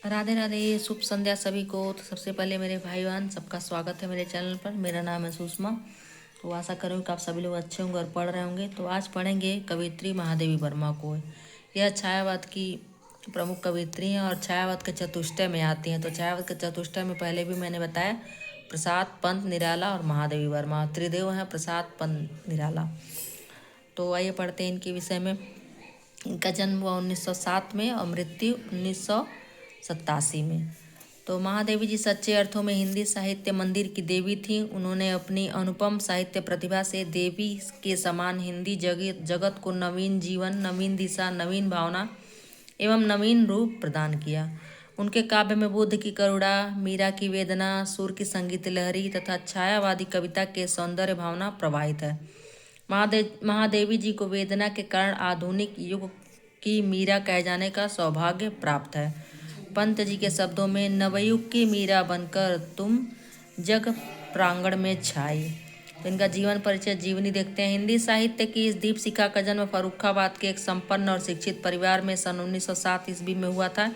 राधे राधे, शुभ संध्या सभी को। तो सबसे पहले मेरे भाई बहन सबका स्वागत है मेरे चैनल पर। मेरा नाम है सुषमा। तो आशा करूँ कि आप सभी लोग अच्छे होंगे और पढ़ रहे होंगे। तो आज पढ़ेंगे कवियत्री महादेवी वर्मा को। यह छायावाद की प्रमुख कवियत्री हैं और छायावाद के चतुष्टय में आती हैं। तो छायावाद के चतुष्टय में पहले भी मैंने बताया, प्रसाद, पंत, निराला और महादेवी वर्मा त्रिदेव हैं, प्रसाद, पंत, निराला। तो आइए पढ़ते हैं इनके विषय में। इनका जन्म हुआ 1907 में और मृत्यु 1987 में। तो महादेवी जी सच्चे अर्थों में हिंदी साहित्य मंदिर की देवी थीं। उन्होंने अपनी अनुपम साहित्य प्रतिभा से देवी के समान हिंदी जगत को नवीन जीवन, नवीन दिशा, नवीन भावना एवं नवीन रूप प्रदान किया। उनके काव्य में बुद्ध की करुणा, मीरा की वेदना, सुर की संगीत लहरी तथा छायावादी कविता के सौंदर्य भावना प्रवाहित है। महादेवी जी को वेदना के कारण आधुनिक युग की मीरा कहे जाने का सौभाग्य प्राप्त है। पंत जी के शब्दों में, नवयुग की मीरा बनकर तुम जग प्रांगण में छाई। तो इनका जीवन परिचय, जीवनी देखते हैं। हिंदी साहित्य की इस दीपशिखा का जन्म फर्रुखाबाद के एक संपन्न और शिक्षित परिवार में सन 1907 ईस्वी में हुआ था।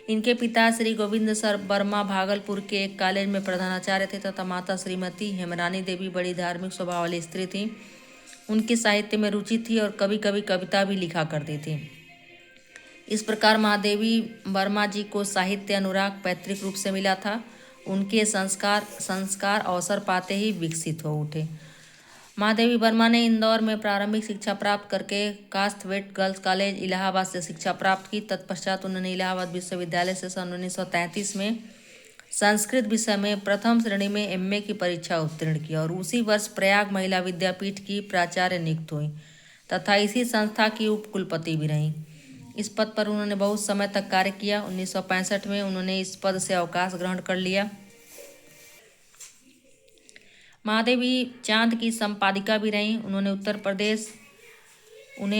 इनके पिता श्री गोविंद सर वर्मा भागलपुर के एक कॉलेज में प्रधानाचार्य थे तथा माता श्रीमती हेमरानी देवी बड़ी धार्मिक स्वभाव वाली स्त्री थी। उनकी साहित्य में रुचि थी और कभी कभी कविता भी लिखा करती थी। इस प्रकार महादेवी वर्मा जी को साहित्य अनुराग पैतृक रूप से मिला था। उनके संस्कार अवसर पाते ही विकसित हो उठे। महादेवी वर्मा ने इंदौर में प्रारंभिक शिक्षा प्राप्त करके कास्थवेट गर्ल्स कॉलेज इलाहाबाद से शिक्षा प्राप्त की। तत्पश्चात उन्होंने इलाहाबाद विश्वविद्यालय से सन 1933 में संस्कृत विषय में प्रथम श्रेणी में एमए की परीक्षा उत्तीर्ण की और उसी वर्ष प्रयाग महिला विद्यापीठ की प्राचार्य नियुक्त हुई तथा इसी संस्था की उप कुलपति भी रहीं। इस पद पर उन्होंने बहुत समय तक कार्य किया। 1965 में उन्होंने इस पद से अवकाश ग्रहण कर लिया। महादेवी चांद की संपादिका भी रहीं। उन्हें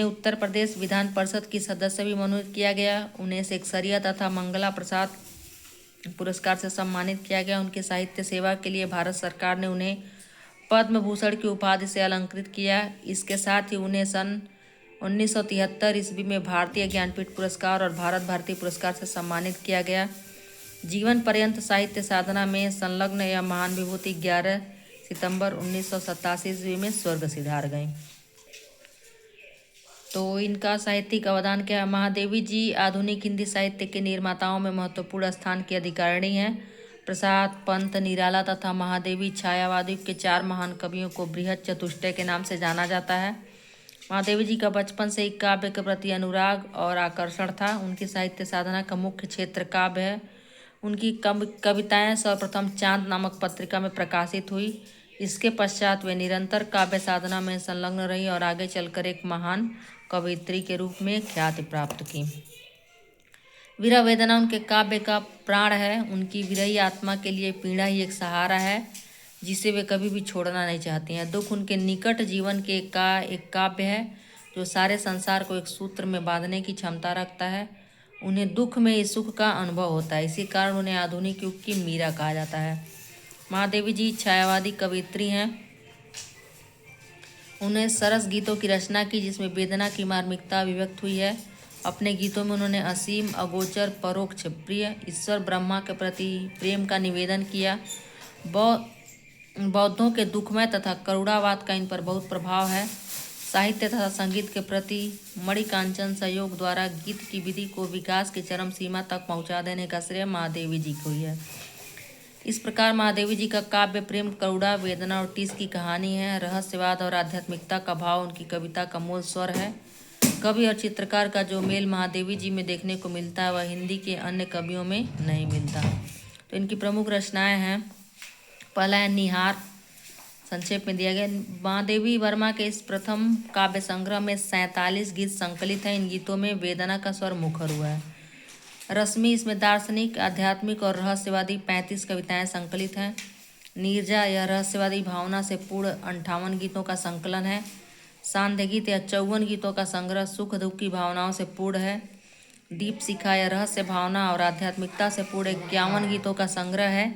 उत्तर प्रदेश विधान परिषद की सदस्य भी मनोनीत किया गया। उन्हें सेक्सरिया तथा मंगला प्रसाद पुरस्कार से सम्मानित किया गया। उनके साहित्य सेवा के लिए भारत सरकार ने उन्हें पद्म भूषण की उपाधि से अलंकृत किया। इसके साथ ही उन्हें सन 1973 ईस्वी में भारतीय ज्ञानपीठ पुरस्कार और भारत भारती पुरस्कार से सम्मानित किया गया। जीवन पर्यंत साहित्य साधना में संलग्न यह महान विभूति 11 सितंबर 1987 ईस्वी में स्वर्ग सिधार गई। तो इनका साहित्यिक अवदान क्या है? महादेवी जी आधुनिक हिंदी साहित्य के निर्माताओं में महत्वपूर्ण स्थान की अधिकारिणी हैं। प्रसाद, पंत, निराला तथा महादेवी छायावादी के 4 महान कवियों को बृहद चतुष्टय के नाम से जाना जाता है। महादेवी जी का बचपन से ही काव्य के प्रति अनुराग और आकर्षण था। उनकी साहित्य साधना का मुख्य क्षेत्र काव्य है। उनकी कविताएं सर्वप्रथम चांद नामक पत्रिका में प्रकाशित हुई। इसके पश्चात वे निरंतर काव्य साधना में संलग्न रही और आगे चलकर एक महान कवयित्री के रूप में ख्याति प्राप्त की। विरह वेदना उनके काव्य का प्राण है। उनकी विरही आत्मा के लिए पीड़ा ही एक सहारा है जिसे वे कभी भी छोड़ना नहीं चाहती हैं। दुख उनके निकट जीवन के एक काव्य है जो सारे संसार को एक सूत्र में बांधने की क्षमता रखता है। उन्हें दुख में ही सुख का अनुभव होता है। इसी कारण उन्हें आधुनिक युग की मीरा कहा जाता है। महादेवी जी छायावादी कवयित्री हैं। उन्हें सरस गीतों की रचना की जिसमें वेदना की मार्मिकता अभिव्यक्त हुई है। अपने गीतों में उन्होंने असीम, अगोचर, परोक्ष, प्रिय ईश्वर ब्रह्मा के प्रति प्रेम का निवेदन किया। बौद्धों के दुखमय तथा करुणावाद का इन पर बहुत प्रभाव है। साहित्य तथा संगीत के प्रति मणिकांचन सहयोग द्वारा गीत की विधि को विकास की चरम सीमा तक पहुंचा देने का श्रेय महादेवी जी को ही है। इस प्रकार महादेवी जी का काव्य प्रेम, करुणा, वेदना और टीस की कहानी है। रहस्यवाद और आध्यात्मिकता का भाव उनकी कविता का मूल स्वर है। कवि और चित्रकार का जो मेल महादेवी जी में देखने को मिलता है वह हिंदी के अन्य कवियों में नहीं मिलता। तो इनकी प्रमुख रचनाएं हैं। पहला है निहार, संक्षेप में दिया गया। महादेवी वर्मा के इस प्रथम काव्य संग्रह में 47 गीत संकलित हैं। इन गीतों में वेदना का स्वर मुखर हुआ है। रश्मि, इसमें दार्शनिक, आध्यात्मिक और रहस्यवादी 35 कविताएं संकलित हैं। नीरजा, यह रहस्यवादी भावना से पूर्ण 58 गीतों का संकलन है। सांध्य गीत, यह 54 गीतों का संग्रह सुख दुख की भावनाओं से पूर्ण है। दीपशिखा, यह रहस्य भावना और आध्यात्मिकता से पूर्ण 51 गीतों का संग्रह है।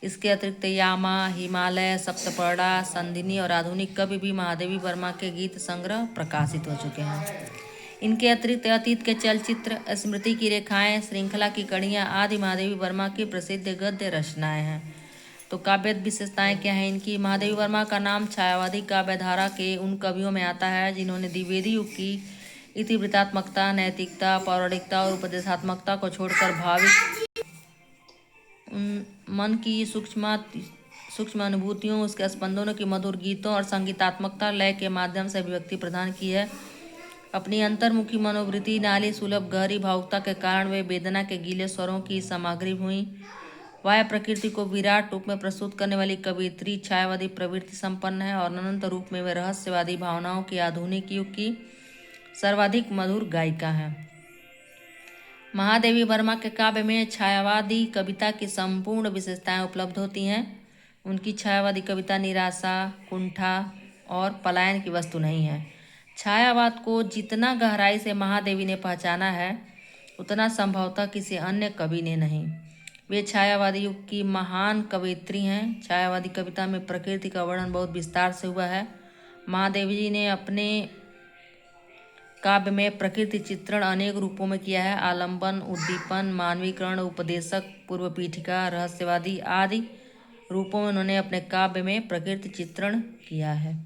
इसके अतिरिक्त यामा, हिमालय, सप्तपर्णा, संधिनी और आधुनिक कवि भी महादेवी वर्मा के गीत संग्रह प्रकाशित हो चुके हैं। इनके अतिरिक्त अतीत के चलचित्र, स्मृति की रेखाएं, श्रृंखला की कड़ियाँ आदि महादेवी वर्मा की प्रसिद्ध गद्य रचनाएं हैं। तो काव्य विशेषताएं क्या हैं इनकी? महादेवी वर्मा का नाम छायावादी काव्यधारा के उन कवियों में आता है जिन्होंने द्विवेदी युग की इतिवृत्तात्मकता, नैतिकता, पौराणिकता और उपदेशात्मकता को छोड़कर भाविक मन की सूक्ष्म अनुभूतियों, उसके स्पंदनों की मधुर गीतों और संगीतात्मकता लय के माध्यम से अभिव्यक्ति प्रदान की है। अपनी अंतर्मुखी मनोवृत्ति, नाली सुलभ गहरी भावुकता के कारण वे वेदना के गीले स्वरों की सामग्री हुई। वह प्रकृति को विराट रूप में प्रस्तुत करने वाली कवियत्री, छायावादी प्रवृत्ति संपन्न है और अनंत रूप में वे रहस्यवादी भावनाओं की आधुनिक युग की सर्वाधिक मधुर गायिका है। महादेवी वर्मा के काव्य में छायावादी कविता की संपूर्ण विशेषताएं उपलब्ध होती हैं। उनकी छायावादी कविता निराशा, कुंठा और पलायन की वस्तु नहीं है। छायावाद को जितना गहराई से महादेवी ने पहचाना है, उतना संभवतः किसी अन्य कवि ने नहीं। वे छायावादी युग की महान कवयित्री हैं। छायावादी कविता में प्रकृति का वर्णन बहुत विस्तार से हुआ है। महादेवी जी ने अपने काव्य में प्रकृति चित्रण अनेक रूपों में किया है। आलंबन, उद्दीपन, मानवीकरण, उपदेशक, पूर्व पीठिका, रहस्यवादी आदि रूपों में उन्होंने अपने काव्य में प्रकृति चित्रण किया है।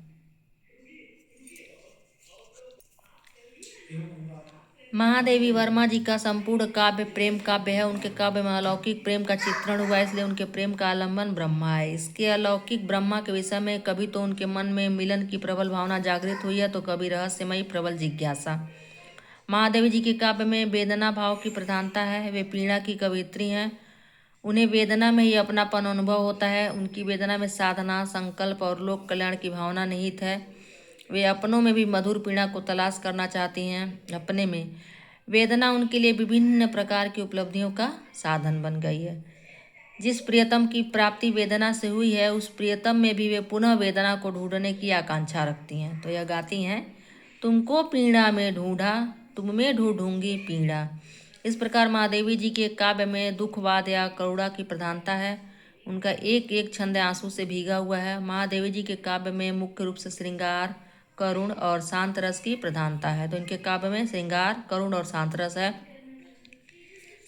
महादेवी वर्मा जी का संपूर्ण काव्य प्रेम काव्य है। उनके काव्य में अलौकिक प्रेम का चित्रण हुआ, इसलिए उनके प्रेम का आलंबन ब्रह्मा है। इसके अलौकिक ब्रह्मा के विषय में कभी तो उनके मन में मिलन की प्रबल भावना जागृत हुई है, तो कभी रहस्यमयी प्रबल जिज्ञासा। महादेवी जी के काव्य में वेदना भाव की प्रधानता है। वे पीड़ा की कवियत्री हैं। उन्हें वेदना में ही अपनापन अनुभव होता है। उनकी वेदना में साधना, संकल्प और लोक कल्याण की भावना निहित है। वे अपनों में भी मधुर पीड़ा को तलाश करना चाहती हैं। अपने में वेदना उनके लिए विभिन्न प्रकार की उपलब्धियों का साधन बन गई है। जिस प्रियतम की प्राप्ति वेदना से हुई है, उस प्रियतम में भी वे पुनः वेदना को ढूंढने की आकांक्षा रखती हैं। तो यह गाती हैं, तुमको पीड़ा में ढूंढा, तुम में ढूंढूंगी पीड़ा। इस प्रकार महादेवी जी के काव्य में दुखवाद या करुणा की प्रधानता है। उनका एक एक छंद आंसू से भीगा हुआ है। महादेवी जी के काव्य में मुख्य रूप से श्रृंगार, करुण और शांत रस की प्रधानता है। तो इनके काव्य में श्रृंगार, करुण और शांत रस है।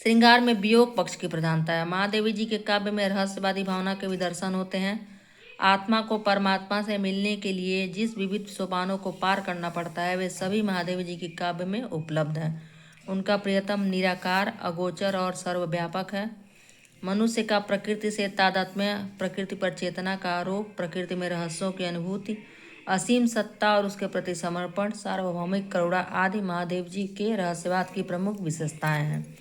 श्रृंगार में वियोग पक्ष की प्रधानता है। महादेवी जी के काव्य में रहस्यवादी भावना के विदर्शन होते हैं। आत्मा को परमात्मा से मिलने के लिए जिस विविध सोपानों को पार करना पड़ता है, वे सभी महादेवी जी के काव्य में उपलब्ध हैं। उनका प्रियतम निराकार, अगोचर और सर्वव्यापक है। मनुष्य का प्रकृति से तादात्म्य, प्रकृति पर चेतना का आरोप, प्रकृति में रहस्यों की अनुभूति, असीम सत्ता और उसके प्रति समर्पण, सार्वभौमिक करुणा आदि महादेव जी के रहस्यवाद की प्रमुख विशेषताएं हैं।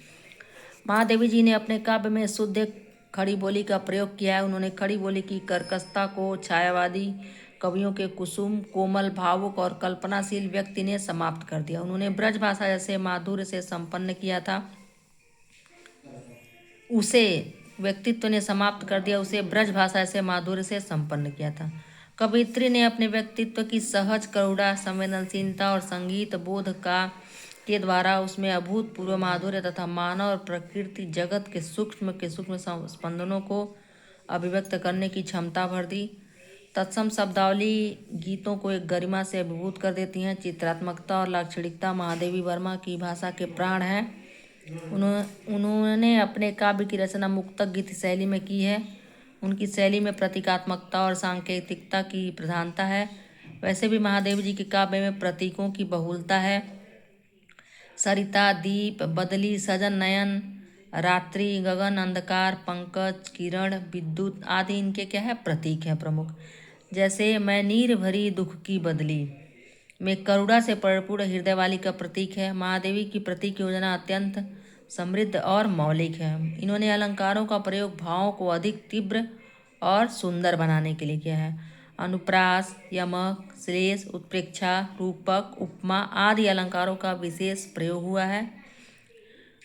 महादेवी जी ने अपने काव्य में शुद्ध खड़ी बोली का प्रयोग किया है। उन्होंने खड़ी बोली की कर्कशता को छायावादी कवियों के कुसुम, कोमल, भावुक और कल्पनाशील व्यक्ति ने समाप्त कर दिया। उन्होंने ब्रज भाषा जैसे माधुर्य से संपन्न किया था, उसे व्यक्तित्व ने समाप्त कर दिया, उसे ब्रज भाषा से माधुर्य से संपन्न किया था। कवयित्री ने अपने व्यक्तित्व की सहज करुणा, संवेदनशीलता और संगीत बोध के द्वारा उसमें अभूतपूर्व माधुर्य तथा मानव और प्रकृति जगत के सूक्ष्म स्पंदनों को अभिव्यक्त करने की क्षमता भर दी। तत्सम शब्दावली गीतों को एक गरिमा से अभिभूत कर देती हैं। चित्रात्मकता और लाक्षणिकता महादेवी वर्मा की भाषा के प्राण हैं। उन्होंने अपने काव्य की रचना मुक्तक गीत शैली में की है। उनकी शैली में प्रतीकात्मकता और सांकेतिकता की प्रधानता है। वैसे भी महादेव जी के काव्य में प्रतीकों की बहुलता है। सरिता, दीप, बदली, सजन, नयन, रात्रि, गगन, अंधकार, पंकज, किरण, विद्युत आदि इनके क्या है, प्रतीक हैं प्रमुख। जैसे मैं नीर भरी दुख की बदली में करुणा से परिपूर्ण हृदय वाली का प्रतीक है। महादेवी की प्रतीक योजना अत्यंत समृद्ध और मौलिक है। इन्होंने अलंकारों का प्रयोग भावों को अधिक तीव्र और सुंदर बनाने के लिए किया है। अनुप्रास, यमक, श्लेष, उत्प्रेक्षा, रूपक, उपमा आदि अलंकारों का विशेष प्रयोग हुआ है।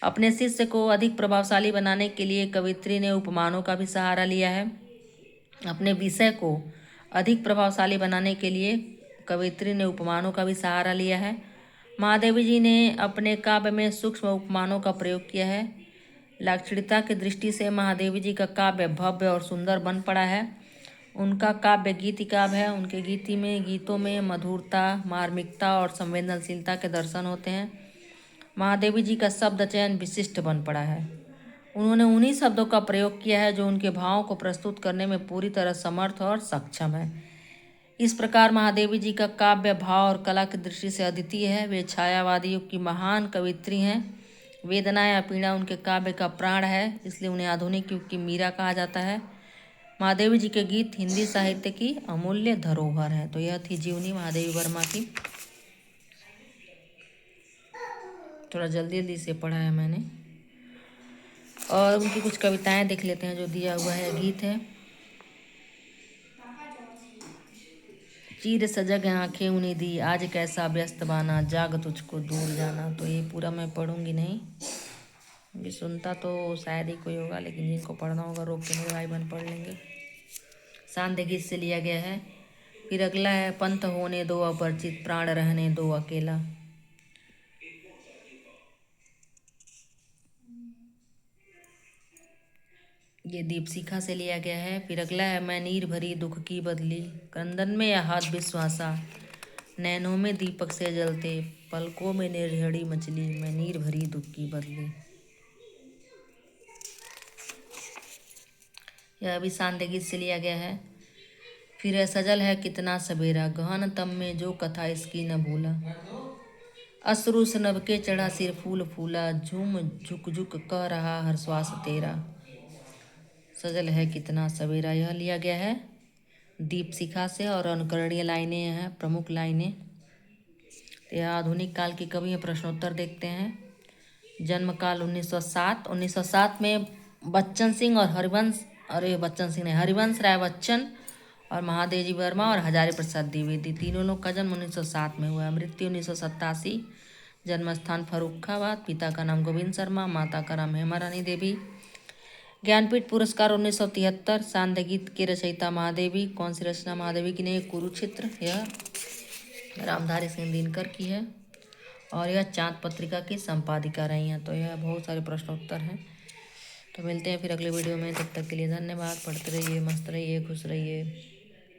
अपने शिष्य को अधिक प्रभावशाली बनाने के लिए कवित्री ने उपमानों का भी सहारा लिया है। अपने विषय को अधिक प्रभावशाली बनाने के लिए कवित्री ने उपमानों का भी सहारा लिया है। महादेवी जी ने अपने काव्य में सूक्ष्म उपमानों का प्रयोग किया है। लाक्षणिकता की दृष्टि से महादेवी जी का काव्य भव्य और सुंदर बन पड़ा है। उनका काव्य गीति काव्य है। उनके गीतों में मधुरता, मार्मिकता और संवेदनशीलता के दर्शन होते हैं। महादेवी जी का शब्द चयन विशिष्ट बन पड़ा है। उन्होंने उन्हीं शब्दों का प्रयोग किया है जो उनके भावों को प्रस्तुत करने में पूरी तरह समर्थ और सक्षम है। इस प्रकार महादेवी जी का काव्य भाव और कला की दृष्टि से अद्वितीय है। वे छायावादी युग की महान कवित्री हैं। वेदना या पीड़ा उनके काव्य का प्राण है, इसलिए उन्हें आधुनिक युग की मीरा कहा जाता है। महादेवी जी के गीत हिंदी साहित्य की अमूल्य धरोहर है। तो यह थी जीवनी महादेवी वर्मा की। थोड़ा जल्दी जल्दी से पढ़ा है मैंने। और उनकी कुछ कविताएं देख लेते हैं जो दिया हुआ है। गीत है, चीर सजग आंखें उन्हें दी, आज कैसा व्यस्त बाना, जाग तुझको दूर जाना। तो ये पूरा मैं पढ़ूंगी नहीं, क्योंकि सुनता तो शायद ही कोई होगा, लेकिन जिनको पढ़ना होगा रोक के मेरे भाई बहन पढ़ लेंगे। सांध्य गीत से लिया गया है। फिर अगला है, पंथ होने दो अपरिचित, प्राण रहने दो अकेला। ये दीपशिखा से लिया गया है। फिर अगला है, मैं नीर भरी दुख की बदली, क्रंदन में या हाथ विश्वासा, नैनों में दीपक से जलते, पलकों में निर्झड़ी मछली, मैं नीर भरी दुख की बदली। यह भी सांध्य गीत से लिया गया है। फिर है, सजल है कितना सवेरा, गहन तम में जो कथा इसकी न भूला, अश्रु से नभ के चढ़ा सिर फूल फूला, झूम झुक झुक कह रहा हर श्वास तेरा। सजल है कितना सवेरा यह लिया गया है दीपशिखा से। और अनुकरणीय लाइनें हैं, प्रमुख लाइनें। यह आधुनिक काल की कवि हैं। प्रश्नोत्तर देखते हैं। जन्म काल 1907। 1907 में बच्चन सिंह और हरिवंश राय बच्चन और महादेवी वर्मा और हजारी प्रसाद द्विवेदी, तीनों लोग का जन्म 1907 में हुआ है। मृत्यु 1987। जन्म स्थान फर्रुखाबाद। पिता का नाम गोविंद शर्मा, माता का नाम हेमा रानी देवी। ज्ञानपीठ पुरस्कार 1973। सांध्य गीत के रचयिता महादेवी। कौन सी रचना महादेवी की नहीं? कुरुक्षेत्र, यह रामधारी सिंह दिनकर की है। और यह चांद पत्रिका की संपादिका रही हैं। तो यह बहुत सारे प्रश्नोत्तर हैं। तो मिलते हैं फिर अगले वीडियो में। तब तक के लिए धन्यवाद। पढ़ते रहिए, मस्त रहिए, खुश रहिए।